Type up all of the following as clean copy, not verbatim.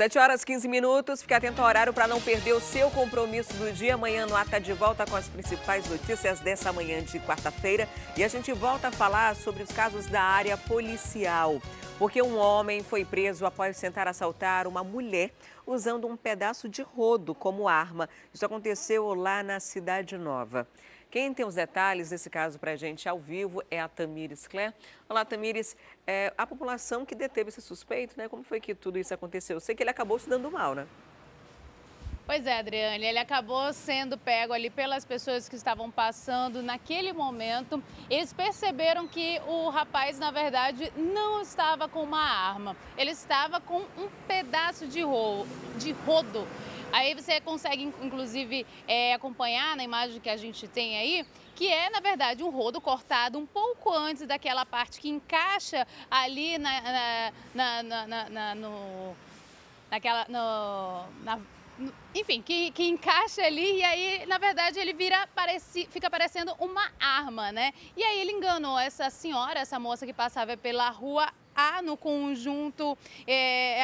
7h15. Fique atento ao horário para não perder o seu compromisso do dia. Amanhã no ar tá de volta com as principais notícias dessa manhã de quarta-feira. E a gente volta a falar sobre os casos da área policial. Porque um homem foi preso após tentar assaltar uma mulher usando um pedaço de rodo como arma. Isso aconteceu lá na Cidade Nova. Quem tem os detalhes desse caso para a gente ao vivo é a Tamires Clé. Olá, Tamires. A população que deteve esse suspeito, né? Como foi que tudo isso aconteceu? Eu sei que ele acabou se dando mal, né? Pois é, Adriane, ele acabou sendo pego ali pelas pessoas que estavam passando naquele momento. Eles perceberam que o rapaz, na verdade, não estava com uma arma. Ele estava com um pedaço de rodo. Aí você consegue, inclusive, acompanhar na imagem que a gente tem aí, que é, na verdade, um rodo cortado um pouco antes daquela parte que encaixa ali enfim, que encaixa ali e aí, na verdade, ele fica parecendo uma arma, né? E aí ele enganou essa senhora, essa moça que passava pela rua A, no conjunto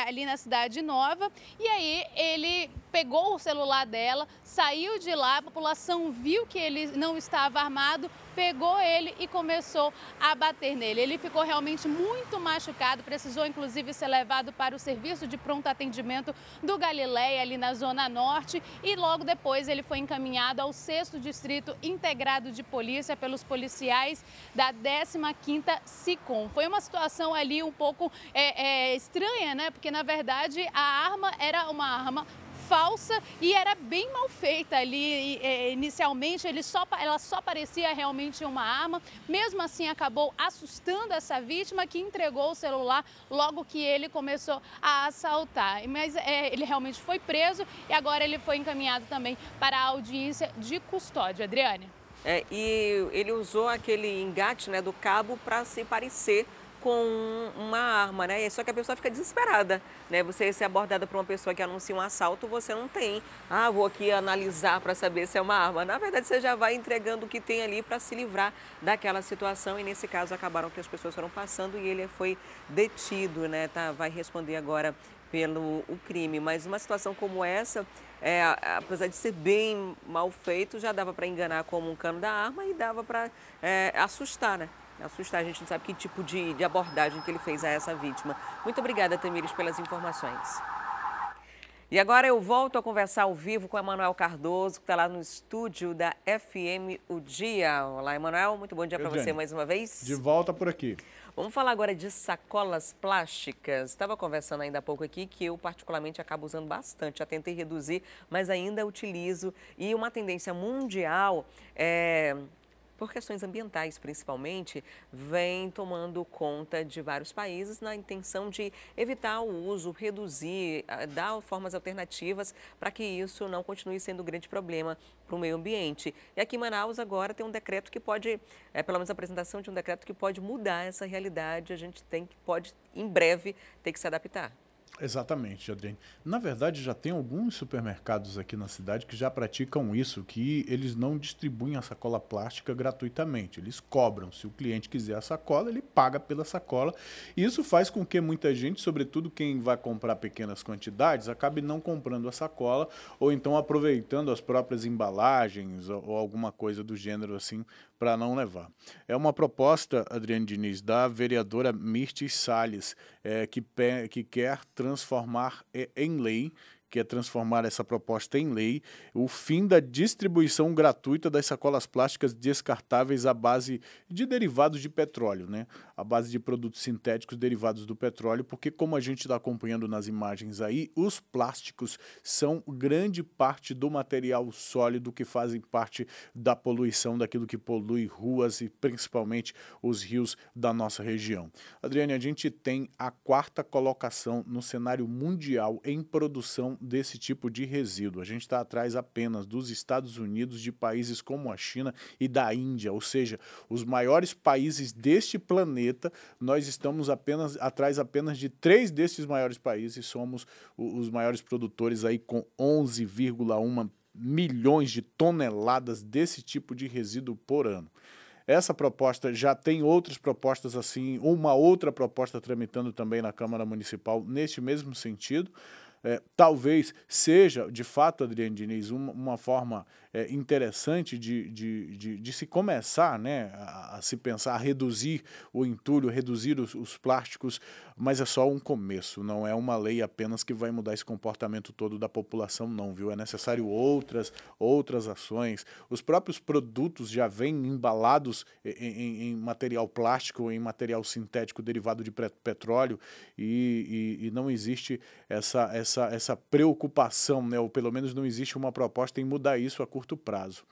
ali na Cidade Nova, e aí ele pegou o celular dela, saiu de lá, a população viu que ele não estava armado, pegou ele e começou a bater nele. Ele ficou realmente muito machucado, precisou inclusive ser levado para o serviço de pronto atendimento do Galileia, ali na Zona Norte, e logo depois ele foi encaminhado ao 6º Distrito Integrado de Polícia pelos policiais da 15ª SICOM. Foi uma situação ali um pouco estranha, né? Porque na verdade a arma era uma arma falsa e era bem mal feita ali. Inicialmente ela só parecia realmente uma arma. Mesmo assim acabou assustando essa vítima, que entregou o celular logo que ele começou a assaltar. Mas ele realmente foi preso e agora ele foi encaminhado também para a audiência de custódia. Adriane. E ele usou aquele engate, né, do cabo para se parecer com uma arma, né? Só que a pessoa fica desesperada, né? Você ser abordada por uma pessoa que anuncia um assalto, você não tem. Vou aqui analisar para saber se é uma arma. Na verdade, você já vai entregando o que tem ali para se livrar daquela situação. E nesse caso, acabaram que as pessoas foram passando e ele foi detido, né? Vai responder agora pelo crime. Mas uma situação como essa, apesar de ser bem mal feito, já dava para enganar como um cano da arma e dava para assustar, né? A gente não sabe que tipo de abordagem que ele fez a essa vítima. Muito obrigada, Tamires, pelas informações. E agora eu volto a conversar ao vivo com o Emanuel Cardoso, que está lá no estúdio da FM O Dia. Olá, Emanuel, muito bom dia para você mais uma vez. De volta por aqui. Vamos falar agora de sacolas plásticas. Estava conversando ainda há pouco aqui que eu particularmente acabo usando bastante. Já tentei reduzir, mas ainda utilizo. E uma tendência mundial por questões ambientais, principalmente, vem tomando conta de vários países na intenção de evitar o uso, reduzir, dar formas alternativas para que isso não continue sendo um grande problema para o meio ambiente. E aqui em Manaus agora tem um decreto que pode, pelo menos a apresentação de um decreto que pode mudar essa realidade. A gente pode, em breve, ter que se adaptar. Exatamente, Adriane. Na verdade, já tem alguns supermercados aqui na cidade que já praticam isso, que eles não distribuem a sacola plástica gratuitamente. Eles cobram. Se o cliente quiser a sacola, ele paga pela sacola. E isso faz com que muita gente, sobretudo quem vai comprar pequenas quantidades, acabe não comprando a sacola ou então aproveitando as próprias embalagens ou alguma coisa do gênero assim para não levar. É uma proposta, Adriane Diniz, da vereadora Mirtes Salles, que quer transformar em lei, que é transformar essa proposta em lei, o fim da distribuição gratuita das sacolas plásticas descartáveis à base de derivados de petróleo, né? À base de produtos sintéticos derivados do petróleo, porque como a gente está acompanhando nas imagens aí, os plásticos são grande parte do material sólido que fazem parte da poluição, daquilo que polui ruas e principalmente os rios da nossa região. Adriane, a gente tem a 4ª colocação no cenário mundial em produção desse tipo de resíduo. A gente está atrás apenas dos Estados Unidos, de países como a China e da Índia, ou seja, os maiores países deste planeta. Nós estamos atrás apenas de 3 desses maiores países, somos os maiores produtores aí com 11,1 milhões de toneladas desse tipo de resíduo por ano. Essa proposta já tem outras propostas assim, uma outra proposta tramitando também na Câmara Municipal neste mesmo sentido. talvez seja, de fato, Adriane Diniz, uma forma interessante de se começar, né, a se pensar, a reduzir o entulho, reduzir os plásticos, mas é só um começo, não é uma lei apenas que vai mudar esse comportamento todo da população, não, viu? É necessário outras ações. Os próprios produtos já vêm embalados em material plástico, em material sintético derivado de petróleo, e não existe essa preocupação, né? Ou pelo menos não existe uma proposta em mudar isso a curto prazo.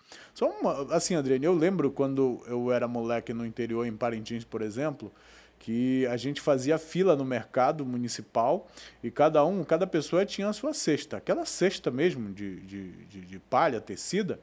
Assim, Adriane, eu lembro quando eu era moleque no interior, em Parintins, por exemplo, que a gente fazia fila no mercado municipal e cada pessoa tinha a sua cesta. Aquela cesta mesmo de palha, tecida,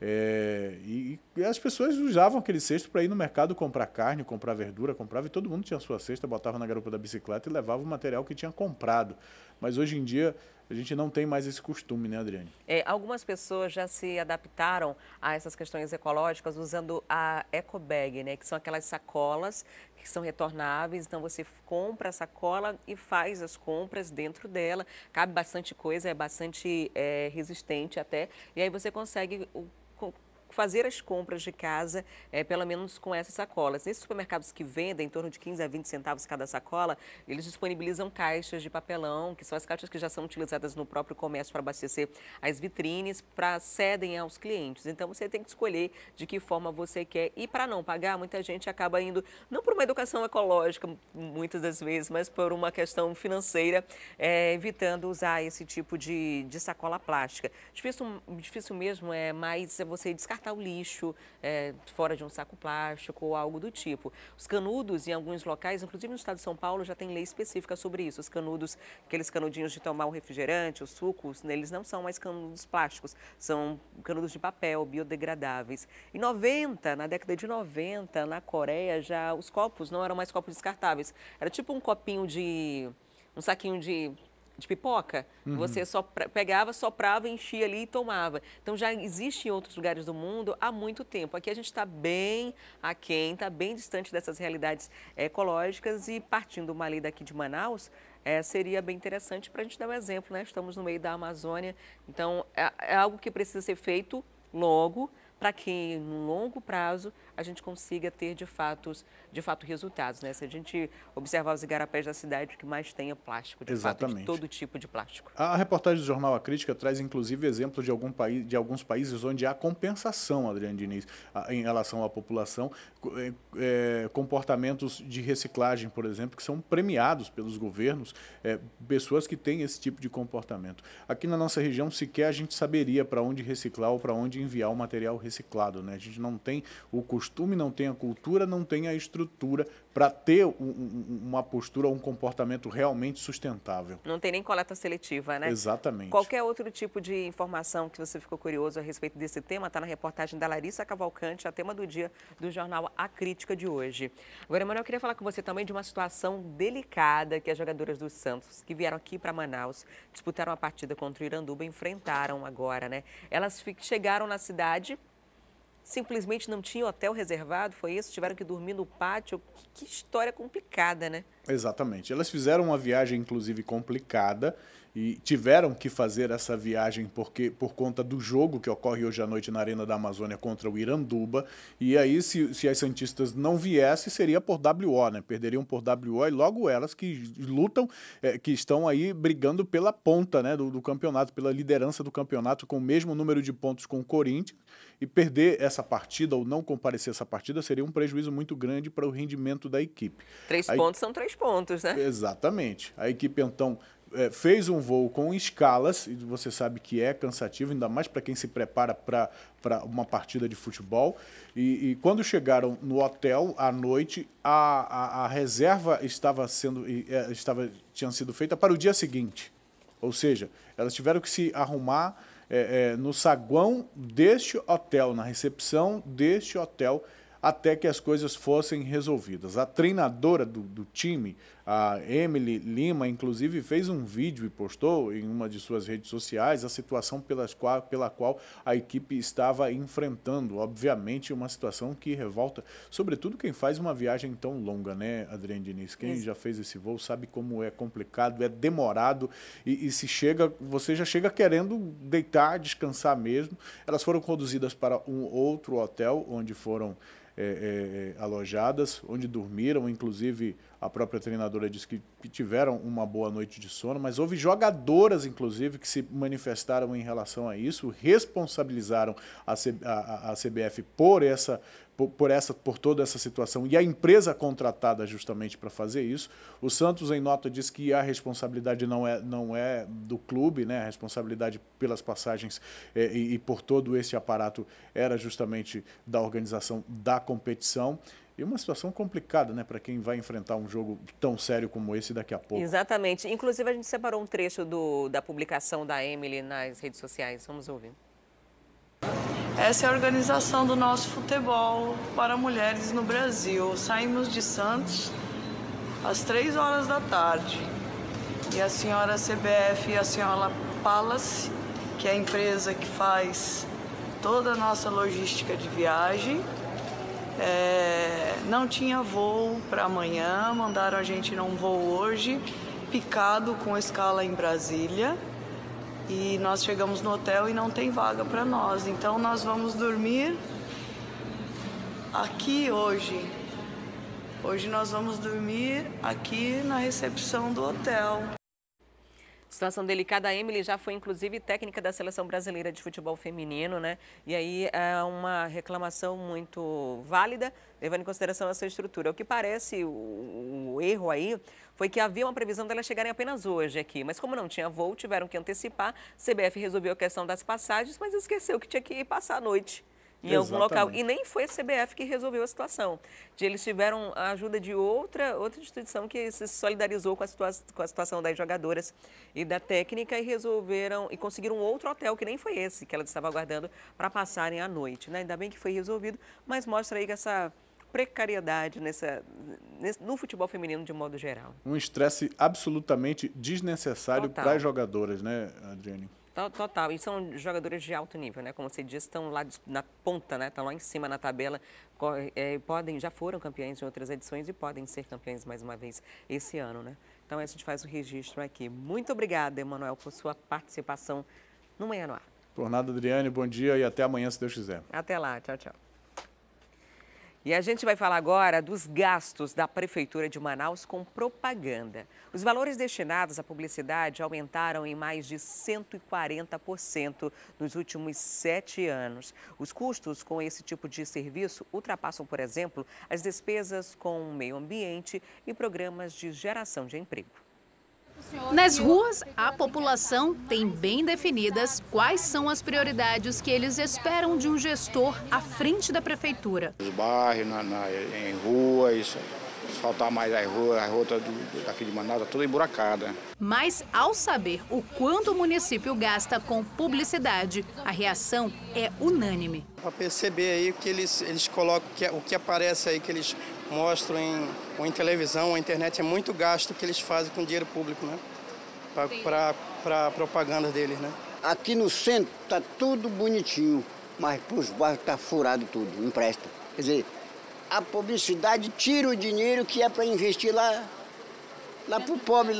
e as pessoas usavam aquele cesto para ir no mercado comprar carne, comprar verdura, comprava, e todo mundo tinha a sua cesta, botava na garupa da bicicleta e levava o material que tinha comprado. Mas hoje em dia a gente não tem mais esse costume, né, Adriane? Algumas pessoas já se adaptaram a essas questões ecológicas usando a ecobag, né, que são aquelas sacolas que são retornáveis. Então você compra a sacola e faz as compras dentro dela. Cabe bastante coisa, é bastante resistente até, e aí você consegue fazer as compras de casa, pelo menos com essas sacolas. Nesses supermercados que vendem em torno de 15 a 20 centavos cada sacola, eles disponibilizam caixas de papelão, que são as caixas que já são utilizadas no próprio comércio para abastecer as vitrines, para cedem aos clientes. Então você tem que escolher de que forma você quer. E para não pagar, muita gente acaba indo, não por uma educação ecológica, muitas das vezes, mas por uma questão financeira, evitando usar esse tipo de sacola plástica. Difícil mesmo mais você descartar o lixo fora de um saco plástico ou algo do tipo. Os canudos, em alguns locais, inclusive no estado de São Paulo, já tem lei específica sobre isso. Os canudos, aqueles canudinhos de tomar um refrigerante, os sucos, eles não são mais canudos plásticos, são canudos de papel, biodegradáveis. Na década de 90, na Coreia, já os copos não eram mais copos descartáveis. Era tipo um saquinho de pipoca, você só pegava, soprava, enchia ali e tomava. Então já existe em outros lugares do mundo há muito tempo. Aqui a gente está bem aquém, está bem distante dessas realidades ecológicas, e partindo uma lei daqui de Manaus, seria bem interessante para a gente dar um exemplo, né? Estamos no meio da Amazônia, então é algo que precisa ser feito logo, para que no longo prazo a gente consiga ter de fato resultados, né? Se a gente observar os igarapés da cidade, que mais tenha plástico, de fato, de todo tipo de plástico. A reportagem do jornal A Crítica traz inclusive exemplos de alguns países onde há compensação, Adriane Diniz, em relação à população, comportamentos de reciclagem, por exemplo, que são premiados pelos governos, pessoas que têm esse tipo de comportamento. Aqui na nossa região sequer a gente saberia para onde reciclar ou para onde enviar o material reciclado, né? A gente não tem o costume, não tem a cultura, não tem a estrutura para ter uma postura, um comportamento realmente sustentável. Não tem nem coleta seletiva, né? Exatamente. Qualquer outro tipo de informação que você ficou curioso a respeito desse tema, está na reportagem da Larissa Cavalcante, a tema do dia do jornal A Crítica de hoje. Agora, Emanuel, eu queria falar com você também de uma situação delicada que as jogadoras do Santos, que vieram aqui para Manaus, disputaram a partida contra o Iranduba, enfrentaram agora, né? Elas chegaram na cidade, simplesmente não tinha hotel reservado, foi isso? Tiveram que dormir no pátio. Que história complicada, né? Exatamente. Elas fizeram uma viagem, inclusive, complicada, e tiveram que fazer essa viagem por conta do jogo que ocorre hoje à noite na Arena da Amazônia contra o Iranduba. E aí, se as santistas não viessem, seria por WO, né? Perderiam por WO, e logo elas que lutam, que estão aí brigando pela ponta, né, do campeonato, pela liderança do campeonato, com o mesmo número de pontos com o Corinthians. E perder essa partida ou não comparecer essa partida seria um prejuízo muito grande para o rendimento da equipe. 3 pontos são 3 pontos, né? Exatamente. A equipe, então, fez um voo com escalas, e você sabe que é cansativo, ainda mais para quem se prepara para uma partida de futebol. E quando chegaram no hotel à noite, a reserva tinha sido feita para o dia seguinte. Ou seja, elas tiveram que se arrumar no saguão deste hotel, na recepção deste hotel, até que as coisas fossem resolvidas. A treinadora do time, A Emily Lima, inclusive, fez um vídeo e postou em uma de suas redes sociais a situação pela qual a equipe estava enfrentando. Obviamente, uma situação que revolta, sobretudo quem faz uma viagem tão longa, né, Adriane Diniz? Quem já fez esse voo sabe como é complicado, é demorado e você já chega querendo deitar, descansar mesmo. Elas foram conduzidas para um outro hotel, onde foram alojadas, onde dormiram, inclusive a própria treinadora disse que tiveram uma boa noite de sono, mas houve jogadoras, inclusive, que se manifestaram em relação a isso, responsabilizaram a CBF por toda essa situação e a empresa contratada justamente para fazer isso. O Santos, em nota, diz que a responsabilidade não é do clube, né? A responsabilidade pelas passagens e por todo esse aparato era justamente da organização da competição. E uma situação complicada, né, para quem vai enfrentar um jogo tão sério como esse daqui a pouco. Exatamente. Inclusive, a gente separou um trecho da publicação da Emily nas redes sociais. Vamos ouvir. Essa é a organização do nosso futebol para mulheres no Brasil. Saímos de Santos às 3 horas da tarde. E a senhora CBF e a senhora Palace, que é a empresa que faz toda a nossa logística de viagem, não tinha voo para amanhã, mandaram a gente num voo hoje, picado com escala em Brasília, e nós chegamos no hotel e não tem vaga para nós, então nós vamos dormir aqui hoje. Hoje nós vamos dormir aqui na recepção do hotel. Situação delicada. A Emily já foi, inclusive, técnica da Seleção Brasileira de Futebol Feminino, né? E aí é uma reclamação muito válida, levando em consideração essa estrutura. O que parece, o erro aí, foi que havia uma previsão delas chegarem apenas hoje aqui. Mas como não tinha voo, tiveram que antecipar. CBF resolveu a questão das passagens, mas esqueceu que tinha que passar a noite em algum local. E nem foi a CBF que resolveu a situação. Eles tiveram a ajuda de outra instituição que se solidarizou com a situação das jogadoras e da técnica e resolveram e conseguiram outro hotel, que nem foi esse que elas estavam aguardando para passarem a noite, né? Ainda bem que foi resolvido, mas mostra aí que essa precariedade no futebol feminino de modo geral. Um estresse absolutamente desnecessário para as jogadoras, né, Adriane? Total, e são jogadores de alto nível, né? Como você disse, estão lá na ponta, né? Estão lá em cima na tabela, já foram campeões em outras edições e podem ser campeões mais uma vez esse ano, né? Então a gente faz o registro aqui. Muito obrigada, Emanuel, por sua participação no Manhã no Ar. Por nada, Adriane, bom dia e até amanhã, se Deus quiser. Até lá, tchau, tchau. E a gente vai falar agora dos gastos da Prefeitura de Manaus com propaganda. Os valores destinados à publicidade aumentaram em mais de 140% nos últimos 7 anos. Os custos com esse tipo de serviço ultrapassam, por exemplo, as despesas com o meio ambiente e programas de geração de emprego. Nas ruas, a população tem bem definidas quais são as prioridades que eles esperam de um gestor à frente da prefeitura. Os bairros, em ruas, faltar mais as ruas daqui de Manaus, está tudo emburacada. Mas, ao saber o quanto o município gasta com publicidade, a reação é unânime. Para perceber aí que eles colocam, o que aparece aí, que eles mostram em televisão, ou internet, é muito gasto que eles fazem com dinheiro público, né? Para propaganda deles, né? Aqui no centro tá tudo bonitinho, mas para os bairros tá furado tudo, não presta. Quer dizer, a publicidade tira o dinheiro que é para investir lá para o pobre,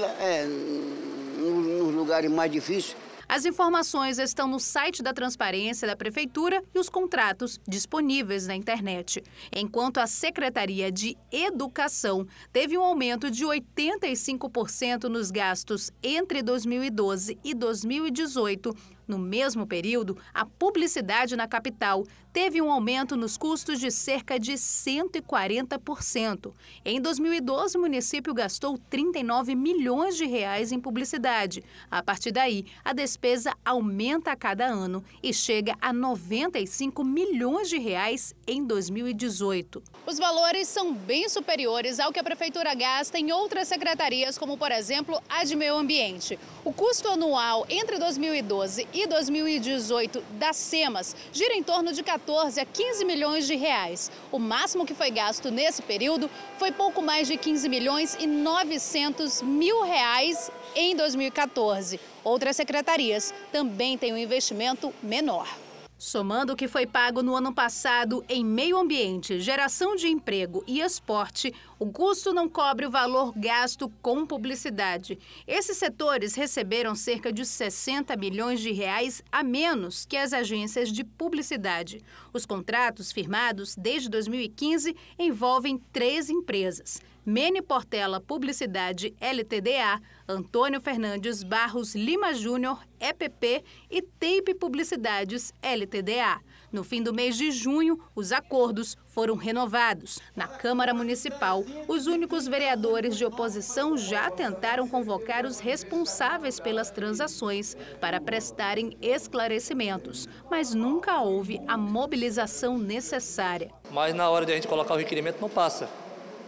nos lugares mais difíceis. As informações estão no site da Transparência da Prefeitura e os contratos disponíveis na internet. Enquanto a Secretaria de Educação teve um aumento de 85% nos gastos entre 2012 e 2018, no mesmo período, a publicidade na capital teve um aumento nos custos de cerca de 140%. Em 2012, o município gastou 39 milhões de reais em publicidade. A partir daí, a despesa aumenta a cada ano e chega a 95 milhões de reais em 2018. Os valores são bem superiores ao que a prefeitura gasta em outras secretarias, como, por exemplo, a de Meio Ambiente. O custo anual entre 2012 e 2018 da SEMAS gira em torno de 14 a 15 milhões de reais. O máximo que foi gasto nesse período foi pouco mais de 15 milhões e 900 mil reais em 2014. Outras secretarias também têm um investimento menor. Somando o que foi pago no ano passado em meio ambiente, geração de emprego e esporte, o custo não cobre o valor gasto com publicidade. Esses setores receberam cerca de 60 milhões de reais a menos que as agências de publicidade. Os contratos firmados desde 2015 envolvem 3 empresas: Mene Portela Publicidade Ltda, Antônio Fernandes Barros Lima Júnior, EPP e Tape Publicidades Ltda. No fim do mês de junho, os acordos foram renovados. Na Câmara Municipal, os únicos vereadores de oposição já tentaram convocar os responsáveis pelas transações para prestarem esclarecimentos, mas nunca houve a mobilização necessária. Mas na hora de a gente colocar o requerimento não passa.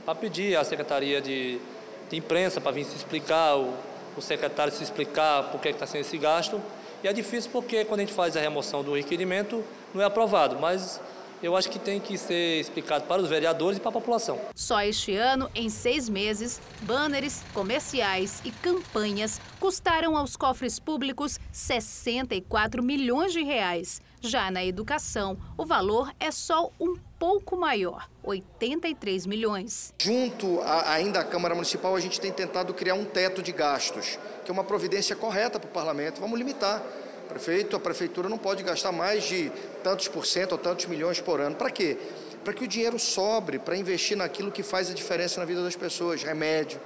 Para pedir à Secretaria de Imprensa para vir se explicar, o secretário se explicar por que está sendo esse gasto. E é difícil porque quando a gente faz a remoção do requerimento não é aprovado, mas eu acho que tem que ser explicado para os vereadores e para a população. Só este ano, em 6 meses, banners, comerciais e campanhas custaram aos cofres públicos 64 milhões de reais. Já na educação, o valor é só um pouco maior, 83 milhões. Junto ainda à Câmara Municipal, a gente tem tentado criar um teto de gastos, que é uma providência correta para o Parlamento. Vamos limitar. A prefeitura não pode gastar mais de tantos por cento ou tantos milhões por ano. Para quê? Para que o dinheiro sobre, para investir naquilo que faz a diferença na vida das pessoas. Remédio,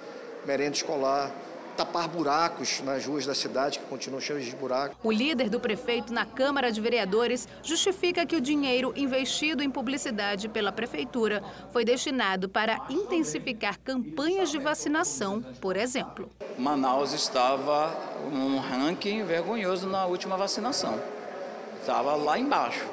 merenda escolar, tapar buracos nas ruas da cidade, que continuam cheios de buracos. O líder do prefeito na Câmara de Vereadores justifica que o dinheiro investido em publicidade pela prefeitura foi destinado para intensificar campanhas de vacinação, por exemplo. Manaus estava num ranking vergonhoso na última vacinação. Estava lá embaixo.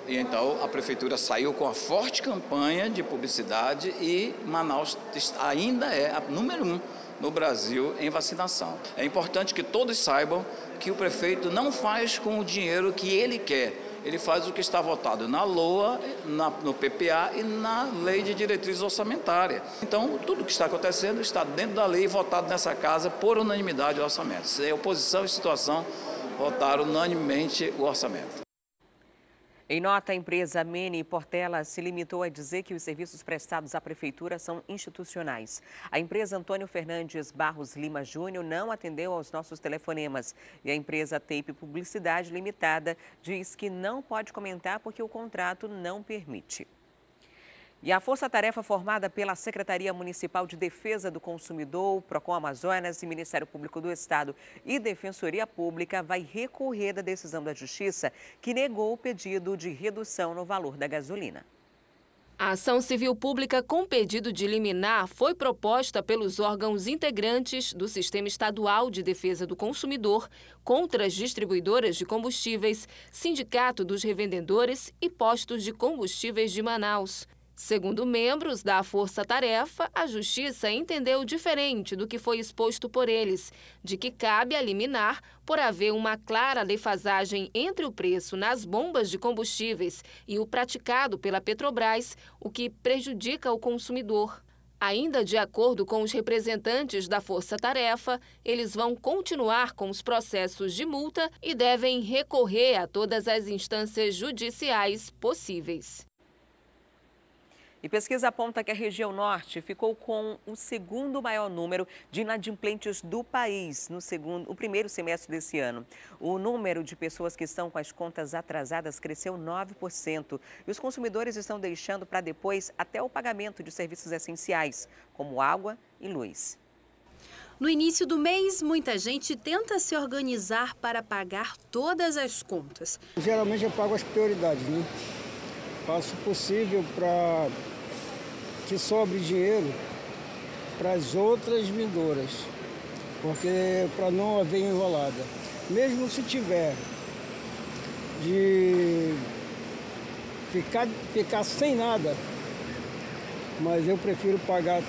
E então a prefeitura saiu com a forte campanha de publicidade e Manaus ainda é a número 1 no Brasil em vacinação. É importante que todos saibam que o prefeito não faz com o dinheiro que ele quer. Ele faz o que está votado na LOA, no PPA e na Lei de Diretrizes Orçamentárias. Então, tudo o que está acontecendo está dentro da lei, votado nessa casa por unanimidade o orçamento. Se a oposição e situação votaram unanimemente o orçamento. Em nota, a empresa Mene Portela se limitou a dizer que os serviços prestados à prefeitura são institucionais. A empresa Antônio Fernandes Barros Lima Júnior não atendeu aos nossos telefonemas. E a empresa Tape Publicidade Limitada diz que não pode comentar porque o contrato não permite. E a força-tarefa formada pela Secretaria Municipal de Defesa do Consumidor, Procon Amazonas e Ministério Público do Estado e Defensoria Pública vai recorrer da decisão da Justiça que negou o pedido de redução no valor da gasolina. A ação civil pública com pedido de liminar foi proposta pelos órgãos integrantes do Sistema Estadual de Defesa do Consumidor contra as distribuidoras de combustíveis, Sindicato dos Revendedores e Postos de Combustíveis de Manaus. Segundo membros da Força-Tarefa, a Justiça entendeu diferente do que foi exposto por eles, de que cabe a liminar por haver uma clara defasagem entre o preço nas bombas de combustíveis e o praticado pela Petrobras, o que prejudica o consumidor. Ainda de acordo com os representantes da Força-Tarefa, eles vão continuar com os processos de multa e devem recorrer a todas as instâncias judiciais possíveis. E pesquisa aponta que a região norte ficou com o segundo maior número de inadimplentes do país no primeiro semestre desse ano. O número de pessoas que estão com as contas atrasadas cresceu 9% e os consumidores estão deixando para depois até o pagamento de serviços essenciais, como água e luz. No início do mês, muita gente tenta se organizar para pagar todas as contas. Geralmente eu pago as prioridades, né? Faço o possível para que sobre dinheiro para as outras vendedoras, porque para não haver enrolada. Mesmo se tiver de ficar sem nada, mas eu prefiro pagar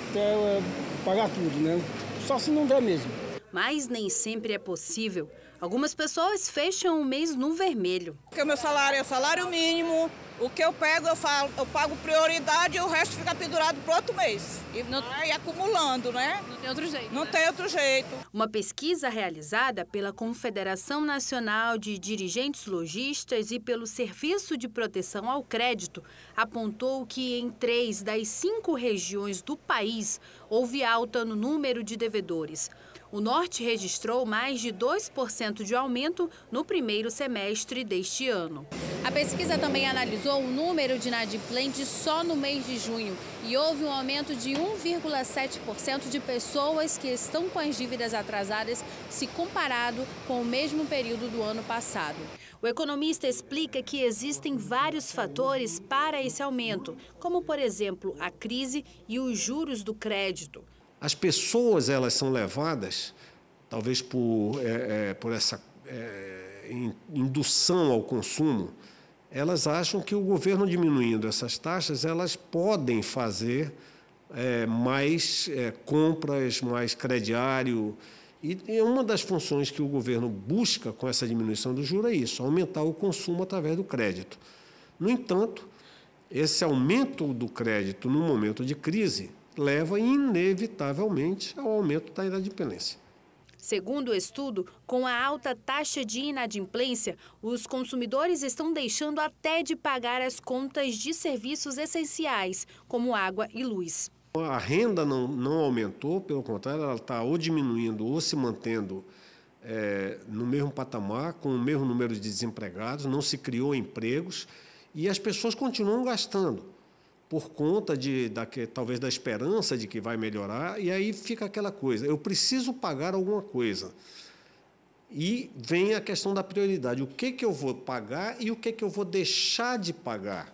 tudo, né? Só se não der mesmo. mas nem sempre é possível. Algumas pessoas fecham o mês no vermelho. Porque o meu salário é salário mínimo, o que eu pego eu pago prioridade e o resto fica pendurado para outro mês. E vai acumulando, né? Não tem outro jeito. Não tem outro jeito. Uma pesquisa realizada pela Confederação Nacional de Dirigentes Lojistas e pelo Serviço de Proteção ao Crédito apontou que em 3 das 5 regiões do país houve alta no número de devedores. O Norte registrou mais de 2% de aumento no primeiro semestre deste ano. A pesquisa também analisou o número de inadimplentes só no mês de junho e houve um aumento de 1,7% de pessoas que estão com as dívidas atrasadas se comparado com o mesmo período do ano passado. O economista explica que existem vários fatores para esse aumento, como, por exemplo, a crise e os juros do crédito. As pessoas, elas são levadas, talvez por essa indução ao consumo, elas acham que o governo diminuindo essas taxas, elas podem fazer mais compras, mais crediário. E uma das funções que o governo busca com essa diminuição do juro é isso, aumentar o consumo através do crédito. No entanto, esse aumento do crédito no momento de crise leva inevitavelmente ao aumento da inadimplência. Segundo o estudo, com a alta taxa de inadimplência, os consumidores estão deixando até de pagar as contas de serviços essenciais, como água e luz. A renda não aumentou, pelo contrário, ela está ou diminuindo ou se mantendo no mesmo patamar, com o mesmo número de desempregados, não se criou empregos e as pessoas continuam gastando, por conta talvez da esperança de que vai melhorar, e aí fica aquela coisa, eu preciso pagar alguma coisa. E vem a questão da prioridade, o que eu vou pagar e o que eu vou deixar de pagar.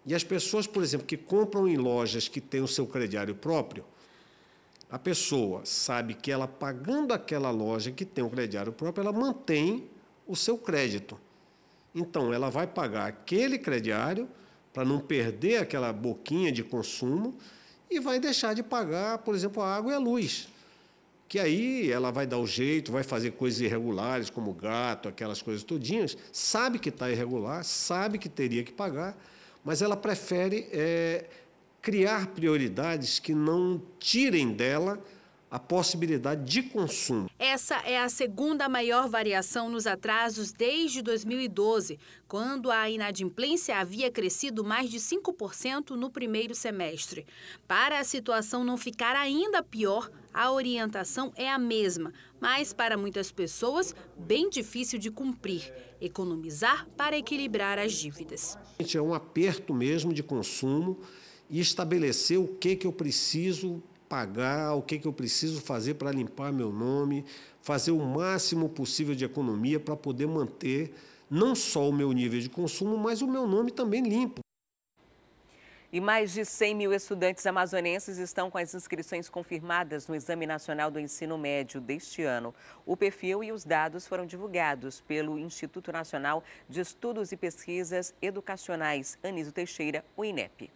E as pessoas, por exemplo, que compram em lojas que têm o seu crediário próprio, a pessoa sabe que ela pagando aquela loja que tem o crediário próprio, ela mantém o seu crédito. Então, ela vai pagar aquele crediário para não perder aquela boquinha de consumo e vai deixar de pagar, por exemplo, a água e a luz. Que aí ela vai dar o jeito, vai fazer coisas irregulares, como gato, aquelas coisas todinhas, sabe que está irregular, sabe que teria que pagar, mas ela prefere criar prioridades que não tirem dela a possibilidade de consumo. Essa é a segunda maior variação nos atrasos desde 2012, quando a inadimplência havia crescido mais de 5% no primeiro semestre. Para a situação não ficar ainda pior, a orientação é a mesma, mas para muitas pessoas, bem difícil de cumprir. Economizar para equilibrar as dívidas. É um aperto mesmo de consumo e estabelecer o que eu preciso pagar, o que eu preciso fazer para limpar meu nome, fazer o máximo possível de economia para poder manter não só o meu nível de consumo, mas o meu nome também limpo. E mais de 100 mil estudantes amazonenses estão com as inscrições confirmadas no Exame Nacional do Ensino Médio deste ano. O perfil e os dados foram divulgados pelo Instituto Nacional de Estudos e Pesquisas Educacionais, Anísio Teixeira, o INEP.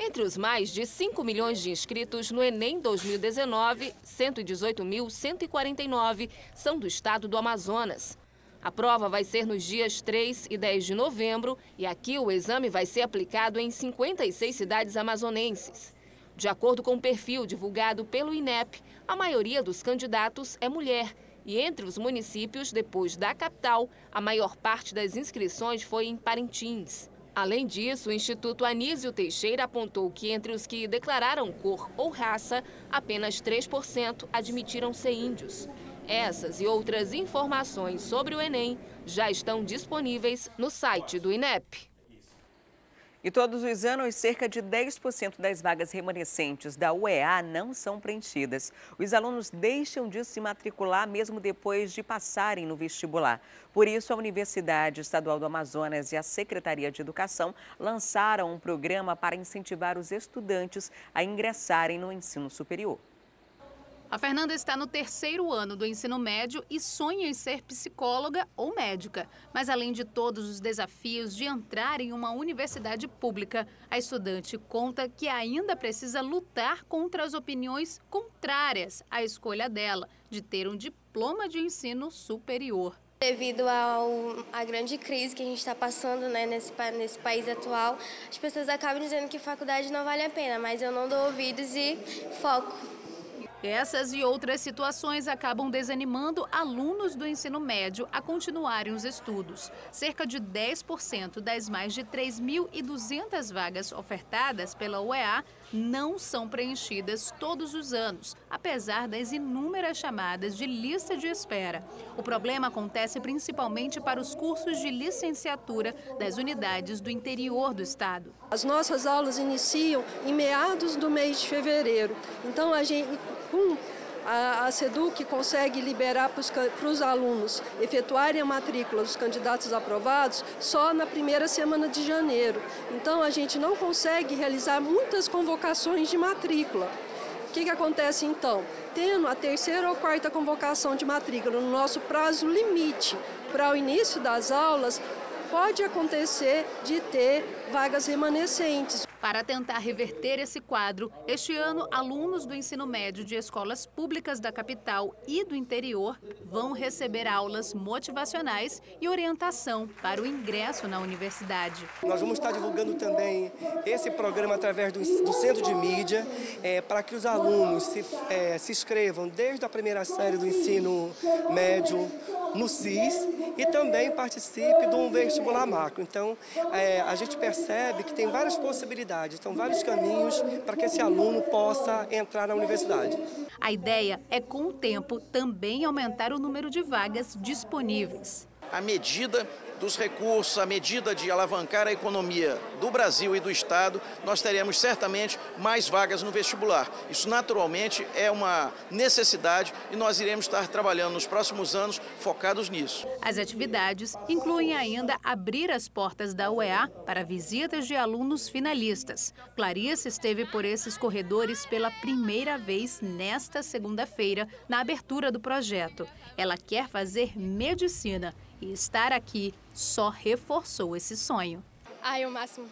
Entre os mais de 5 milhões de inscritos no Enem 2019, 118.149 são do estado do Amazonas. A prova vai ser nos dias 3 e 10 de novembro e aqui o exame vai ser aplicado em 56 cidades amazonenses. De acordo com o perfil divulgado pelo INEP, a maioria dos candidatos é mulher e entre os municípios, depois da capital, a maior parte das inscrições foi em Parintins. Além disso, o Instituto Anísio Teixeira apontou que entre os que declararam cor ou raça, apenas 3% admitiram ser índios. Essas e outras informações sobre o Enem já estão disponíveis no site do INEP. E todos os anos, cerca de 10% das vagas remanescentes da UEA não são preenchidas. Os alunos deixam de se matricular mesmo depois de passarem no vestibular. Por isso, a Universidade Estadual do Amazonas e a Secretaria de Educação lançaram um programa para incentivar os estudantes a ingressarem no ensino superior. A Fernanda está no 3º ano do ensino médio e sonha em ser psicóloga ou médica. Mas além de todos os desafios de entrar em uma universidade pública, a estudante conta que ainda precisa lutar contra as opiniões contrárias à escolha dela de ter um diploma de ensino superior. Devido à grande crise que a gente está passando, né, nesse país atual, as pessoas acabam dizendo que faculdade não vale a pena, mas eu não dou ouvidos e foco. Essas e outras situações acabam desanimando alunos do ensino médio a continuarem os estudos. Cerca de 10% das mais de 3.200 vagas ofertadas pela UEA não são preenchidas todos os anos, apesar das inúmeras chamadas de lista de espera. O problema acontece principalmente para os cursos de licenciatura das unidades do interior do estado. As nossas aulas iniciam em meados do mês de fevereiro, então a SEDUC consegue liberar para os alunos efetuarem a matrícula dos candidatos aprovados só na primeira semana de janeiro. Então, a gente não consegue realizar muitas convocações de matrícula. O que acontece, então? Tendo a 3ª ou 4ª convocação de matrícula no nosso prazo limite para o início das aulas, pode acontecer de ter vagas remanescentes. Para tentar reverter esse quadro, este ano, alunos do ensino médio de escolas públicas da capital e do interior vão receber aulas motivacionais e orientação para o ingresso na universidade. Nós vamos estar divulgando também esse programa através do Centro de Mídia, para que os alunos se inscrevam desde a primeira série do ensino médio no SIS e também participe de um vestibular macro. Então, a gente percebe que tem várias possibilidades, então vários caminhos para que esse aluno possa entrar na universidade. A ideia é, com o tempo, também aumentar o número de vagas disponíveis. À medida dos recursos, à medida de alavancar a economia do Brasil e do Estado, nós teremos certamente mais vagas no vestibular. Isso naturalmente é uma necessidade e nós iremos estar trabalhando nos próximos anos focados nisso. As atividades incluem ainda abrir as portas da UEA para visitas de alunos finalistas. Clarice esteve por esses corredores pela primeira vez nesta segunda-feira, na abertura do projeto. Ela quer fazer medicina e estar aqui só reforçou esse sonho. Ai, o máximo.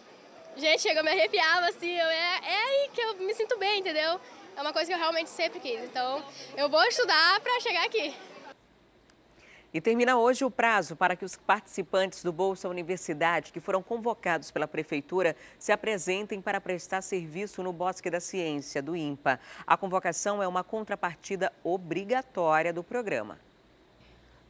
Gente, chega, eu me arrepiava assim, é aí que eu me sinto bem, entendeu? É uma coisa que eu realmente sempre quis, então eu vou estudar para chegar aqui. E termina hoje o prazo para que os participantes do Bolsa Universidade, que foram convocados pela Prefeitura, se apresentem para prestar serviço no Bosque da Ciência, do INPA. A convocação é uma contrapartida obrigatória do programa.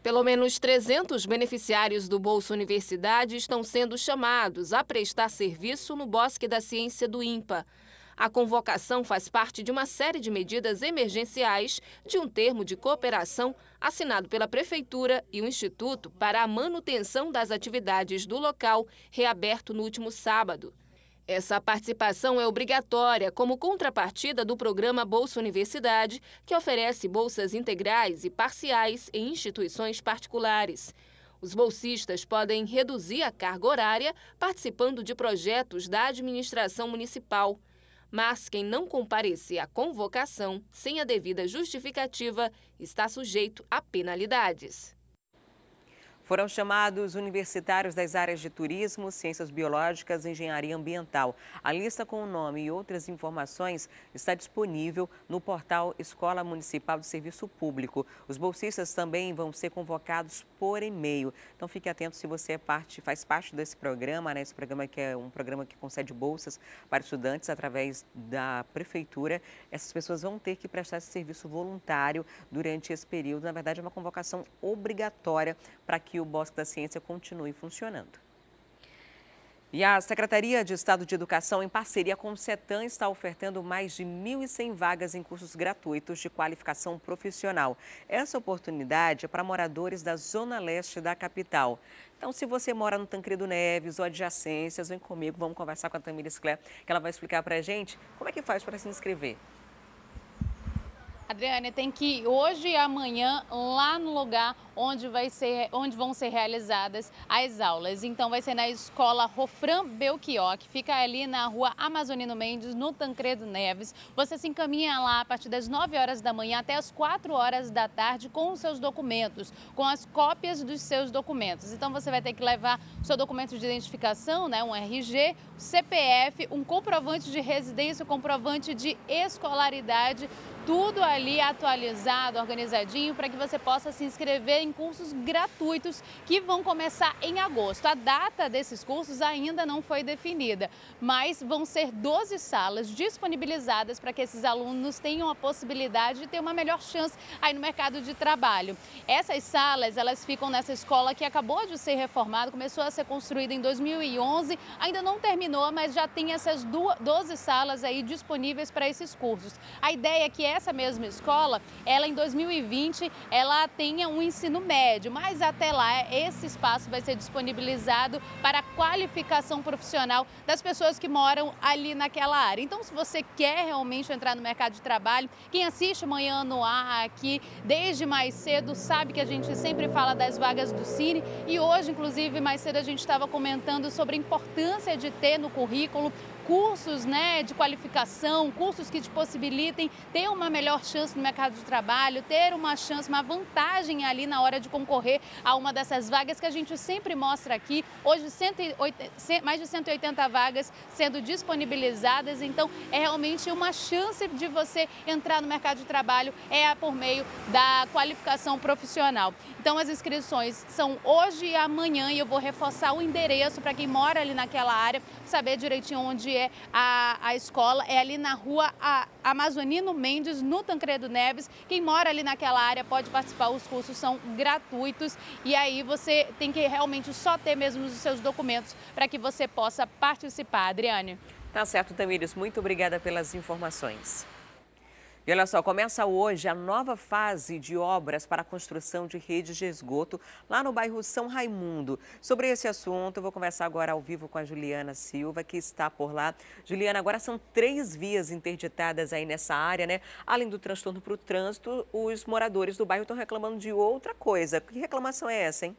Pelo menos 300 beneficiários do Bolsa Universidade estão sendo chamados a prestar serviço no Bosque da Ciência do INPA. A convocação faz parte de uma série de medidas emergenciais de um termo de cooperação assinado pela Prefeitura e o Instituto para a manutenção das atividades do local, reaberto no último sábado. Essa participação é obrigatória como contrapartida do programa Bolsa Universidade, que oferece bolsas integrais e parciais em instituições particulares. Os bolsistas podem reduzir a carga horária participando de projetos da administração municipal. Mas quem não comparecer à convocação sem a devida justificativa está sujeito a penalidades. Foram chamados universitários das áreas de turismo, ciências biológicas e engenharia ambiental. A lista com o nome e outras informações está disponível no portal Escola Municipal de Serviço Público. Os bolsistas também vão ser convocados por e-mail. Então fique atento se você faz parte desse programa, né? Esse programa que é um programa que concede bolsas para estudantes através da Prefeitura. Essas pessoas vão ter que prestar esse serviço voluntário durante esse período. Na verdade, é uma convocação obrigatória para que o Bosque da Ciência continue funcionando. E a Secretaria de Estado de Educação, em parceria com o CETAM, está ofertando mais de 1.100 vagas em cursos gratuitos de qualificação profissional. Essa oportunidade é para moradores da Zona Leste da capital. Então, se você mora no Tancredo Neves ou adjacências, vem comigo, vamos conversar com a Tamires Clé, que ela vai explicar para a gente como é que faz para se inscrever. Adriane, tem que ir hoje e amanhã lá no lugar onde vão ser realizadas as aulas. Então vai ser na escola Rofran Belchior, que fica ali na rua Amazonino Mendes, no Tancredo Neves. Você se encaminha lá a partir das 9 horas da manhã até as 4 horas da tarde com os seus documentos, com as cópias dos seus documentos. Então você vai ter que levar o seu documento de identificação, né, um RG, CPF, um comprovante de residência, um comprovante de escolaridade, tudo ali atualizado, organizadinho, para que você possa se inscrever em cursos gratuitos que vão começar em agosto. A data desses cursos ainda não foi definida, mas vão ser 12 salas disponibilizadas para que esses alunos tenham a possibilidade de ter uma melhor chance aí no mercado de trabalho. Essas salas, elas ficam nessa escola que acabou de ser reformada, começou a ser construída em 2011, ainda não terminou, mas já tem essas 12 salas aí disponíveis para esses cursos. A ideia é que essa mesma escola, ela em 2020, ela tenha um ensino médio, mas até lá esse espaço vai ser disponibilizado para a qualificação profissional das pessoas que moram ali naquela área. Então, se você quer realmente entrar no mercado de trabalho, quem assiste Manhã no Ar aqui desde mais cedo sabe que a gente sempre fala das vagas do Cine e hoje, inclusive, mais cedo a gente estava comentando sobre a importância de ter no currículo cursos, né, de qualificação, cursos que te possibilitem ter uma melhor chance no mercado de trabalho, ter uma chance, uma vantagem ali na hora de concorrer a uma dessas vagas que a gente sempre mostra aqui. Hoje, mais de 180 vagas sendo disponibilizadas, então é realmente uma chance de você entrar no mercado de trabalho por meio da qualificação profissional. Então as inscrições são hoje e amanhã e eu vou reforçar o endereço para quem mora ali naquela área, saber direitinho onde é a escola. É ali na rua Amazonino Mendes, no Tancredo Neves. Quem mora ali naquela área pode participar, os cursos são gratuitos e aí você tem que realmente só ter mesmo os seus documentos para que você possa participar. Adriane. Tá certo, Tamires. Muito obrigada pelas informações. E olha só, começa hoje a nova fase de obras para a construção de redes de esgoto lá no bairro São Raimundo. Sobre esse assunto, eu vou conversar agora ao vivo com a Juliana Silva, que está por lá. Juliana, agora são 3 vias interditadas aí nessa área, né? Além do transtorno para o trânsito, os moradores do bairro estão reclamando de outra coisa. Que reclamação é essa, hein?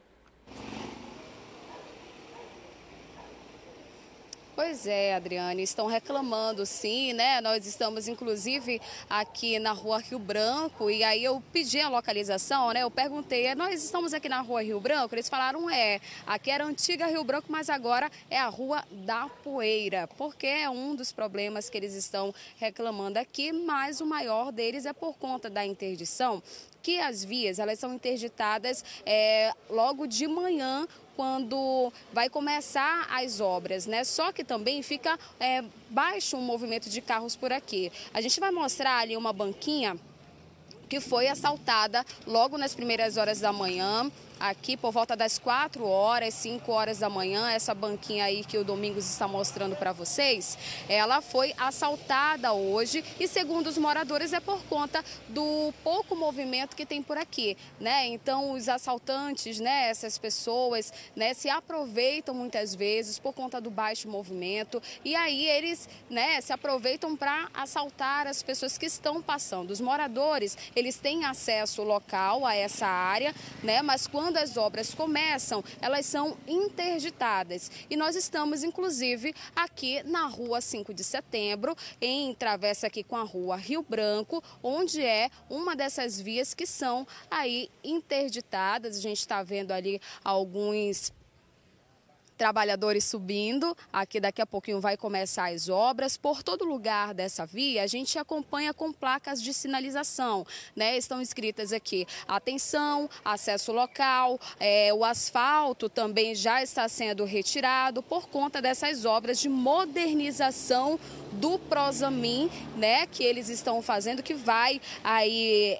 Pois é, Adriane, estão reclamando sim, né? Nós estamos inclusive aqui na rua Rio Branco e aí eu pedi a localização, né? Eu perguntei, nós estamos aqui na rua Rio Branco? Eles falaram, aqui era a antiga Rio Branco, mas agora é a Rua da Poeira, porque é um dos problemas que eles estão reclamando aqui, mas o maior deles é por conta da interdição, que as vias elas são interditadas logo de manhã, quando vai começar as obras, né? Só que também fica baixo o movimento de carros por aqui. A gente vai mostrar ali uma banquinha que foi assaltada logo nas primeiras horas da manhã. Aqui por volta das 4 horas, 5 horas da manhã, essa banquinha aí que o Domingos está mostrando para vocês, ela foi assaltada hoje e segundo os moradores é por conta do pouco movimento que tem por aqui, né? Então os assaltantes, né, essas pessoas, né, se aproveitam muitas vezes por conta do baixo movimento e aí eles, né, se aproveitam para assaltar as pessoas que estão passando. Os moradores, eles têm acesso local a essa área, né, mas quando as obras começam, elas são interditadas. E nós estamos, inclusive, aqui na rua 5 de setembro, em travessa aqui com a rua Rio Branco, onde é uma dessas vias que são aí interditadas. A gente está vendo ali alguns trabalhadores subindo, aqui daqui a pouquinho vai começar as obras. Por todo lugar dessa via, a gente acompanha com placas de sinalização, né? Estão escritas aqui, atenção, acesso local, o asfalto também já está sendo retirado por conta dessas obras de modernização do Prosamin, né? Que eles estão fazendo, que vai aí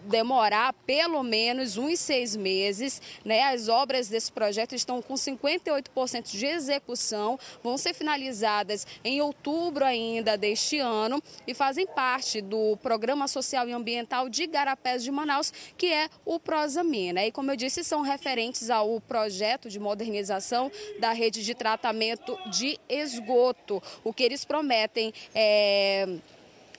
demorar pelo menos uns 6 meses, né? As obras desse projeto estão com 58% de execução, vão ser finalizadas em outubro ainda deste ano e fazem parte do Programa Social e Ambiental de Igarapés de Manaus, que é o Prosamin, né? E como eu disse, são referentes ao projeto de modernização da rede de tratamento de esgoto. O que eles prometem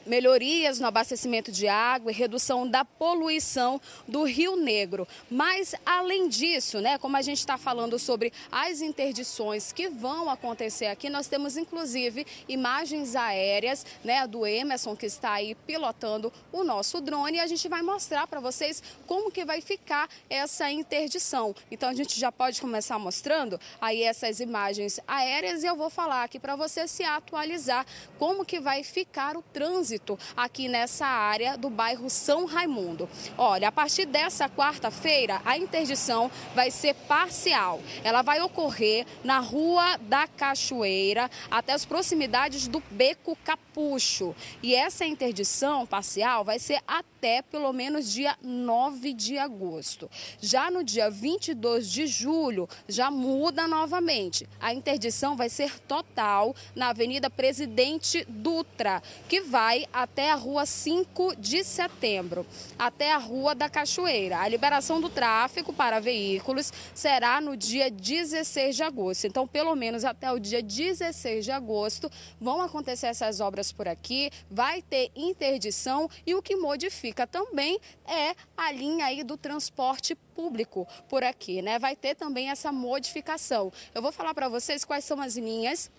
melhorias no abastecimento de água e redução da poluição do Rio Negro. Mas, além disso, né, como a gente está falando sobre as interdições que vão acontecer aqui, nós temos, inclusive, imagens aéreas, né, do Emerson, que está aí pilotando o nosso drone, e a gente vai mostrar para vocês como que vai ficar essa interdição. Então, a gente já pode começar mostrando aí essas imagens aéreas e eu vou falar aqui para você se atualizar como que vai ficar o trânsito aqui nessa área do bairro São Raimundo. Olha, a partir dessa quarta-feira, a interdição vai ser parcial. Ela vai ocorrer na Rua da Cachoeira até as proximidades do Beco Capucho. E essa interdição parcial vai ser até pelo menos dia 9 de agosto. Já no dia 22 de julho, já muda novamente. A interdição vai ser total na Avenida Presidente Dutra, que vai até a Rua 5 de Setembro, até a Rua da Cachoeira. A liberação do tráfego para veículos será no dia 16 de agosto. Então, pelo menos até o dia 16 de agosto, vão acontecer essas obras por aqui, vai ter interdição e o que modifica também é a linha aí do transporte público por aqui, né? Vai ter também essa modificação. Eu vou falar para vocês quais são as linhas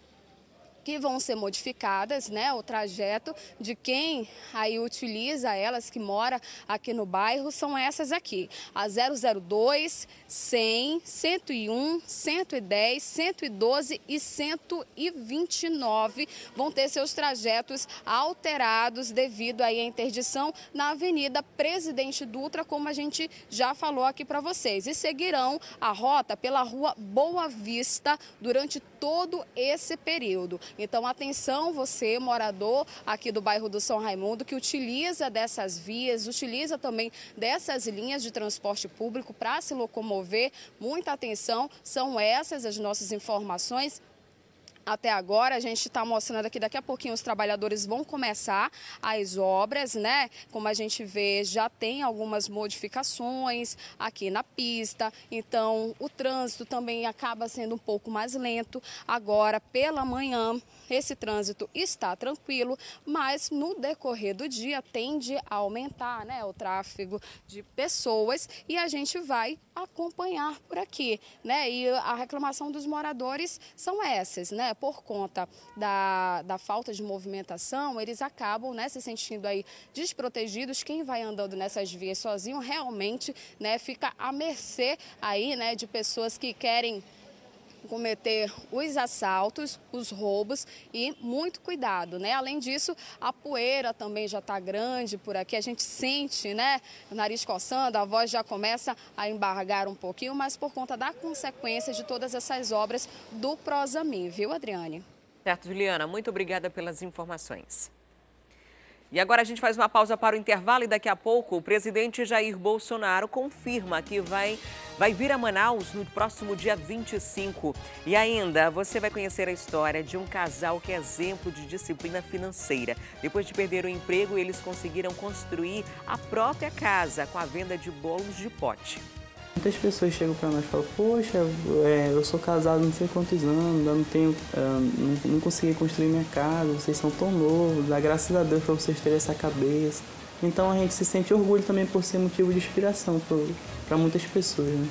que vão ser modificadas, né? O trajeto de quem aí utiliza elas, que mora aqui no bairro, são essas aqui. A 002, 100, 101, 110, 112 e 129 vão ter seus trajetos alterados devido aí à interdição na Avenida Presidente Dutra, como a gente já falou aqui para vocês. E seguirão a rota pela Rua Boa Vista durante todo esse período. Então, atenção você, morador aqui do bairro do São Raimundo, que utiliza dessas vias, utiliza também dessas linhas de transporte público para se locomover. Muita atenção, são essas as nossas informações. Até agora, a gente está mostrando aqui, daqui a pouquinho os trabalhadores vão começar as obras, né? Como a gente vê, já tem algumas modificações aqui na pista, então o trânsito também acaba sendo um pouco mais lento. Agora, pela manhã, esse trânsito está tranquilo, mas no decorrer do dia tende a aumentar, né, o tráfego de pessoas e a gente vai acompanhar por aqui, né? E a reclamação dos moradores são essas, né? Por conta da falta de movimentação, eles acabam, né, se sentindo aí desprotegidos. Quem vai andando nessas vias sozinho realmente, né, fica à mercê aí, né, de pessoas que querem cometer os assaltos, os roubos e muito cuidado, né? Além disso, a poeira também já está grande por aqui, a gente sente, né, o nariz coçando, a voz já começa a embargar um pouquinho, mas por conta da consequência de todas essas obras do Prosamin, viu, Adriane? Certo, Juliana, muito obrigada pelas informações. E agora a gente faz uma pausa para o intervalo e daqui a pouco o presidente Jair Bolsonaro confirma que vai vir a Manaus no próximo dia 25. E ainda você vai conhecer a história de um casal que é exemplo de disciplina financeira. Depois de perder o emprego, eles conseguiram construir a própria casa com a venda de bolos de pote. Muitas pessoas chegam para nós e falam, poxa, eu sou casado não sei quantos anos, ainda não tenho, não consegui construir minha casa, vocês são tão novos, dá graças a Deus para vocês terem essa cabeça. Então a gente se sente orgulho também por ser motivo de inspiração para muitas pessoas, né?